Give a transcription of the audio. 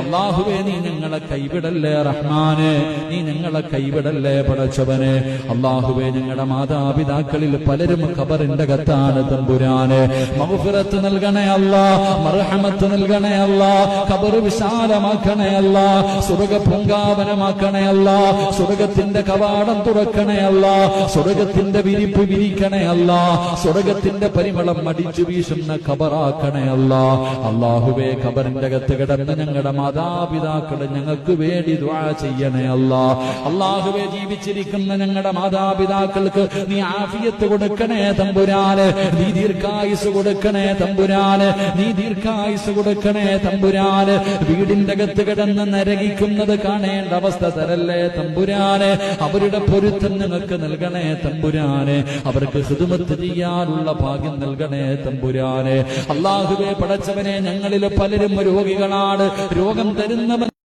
അല്ലാഹുവേ നീ ഞങ്ങളെ കൈവിടല്ലേ റഹ്മാനെ, നീ ഞങ്ങളെ കൈവിടല്ലേ പടച്ചവനെ. അല്ലാഹുവേ ഞങ്ങളുടെ മാതാപിതാക്കളിൽ പലരും ഖബറിന്റെ അകത്താണ് തമ്പുരാനെ. മഗ്ഫിറത്ത് നൽകണേ അല്ലാ, മർഹമത്ത് നൽകണേ അല്ലാ, ഖബർ വിശാലമാക്കണേ അല്ലാ, സ്വർഗ്ഗ പൂങ്കാവനമാക്കണേ അല്ലാ, സ്വർഗ്ഗത്തിന്റെ കവാടം തുറക്കണേ അല്ലാ, സ്വർഗ്ഗത്തിന്റെ വിരിപ്പ് വിരിക്കണേ അല്ലാ, സ്വർഗ്ഗത്തിന്റെ പരിമളം അടിച്ചു വീശുന്ന ഖബറാക്കണേ അല്ലാ. അല്ലാഹുവേ ഖബറിന്റെ അകത്ത് കിടന്ന് ഞങ്ങളുടെ മാതാപിതാക്കളെ ഞങ്ങൾക്ക് വേണ്ടി ദുആ ചെയ്യണേ അല്ലാ. അല്ലാഹുവേ ജീവിച്ചിരിക്കുന്ന ഞങ്ങളുടെ മാതാപിതാക്കൾക്ക് നീ ആഫിയത്ത് കൊടുക്കണേ തമ്പുരാനെ, നീ ദീർഘായുസ് കൊടുക്കണേ തമ്പുരാനെ, നീ ദീർഘായുസ് കൊടുക്കണേ തമ്പുരാനെ. വീടിന്റെ അകത്ത് കിടന്ന് നരകിക്കുന്നത് കാണേണ്ട അവസ്ഥ തരല്ലേ തമ്പുരാനെ. അവരുടെ പൊരുത്തം ഞങ്ങൾക്ക് നൽകണേ തമ്പുരാനെ, അവർക്ക് ഖിദ്മത്ത് ചെയ്യാനുള്ള ഭാഗ്യം നൽകണേ തമ്പുരാനെ. അല്ലാഹുവേ പടച്ചവനെ ഞങ്ങളിൽ പലരും രോഗികളാണ്, രോഗം തരുന്നവൻ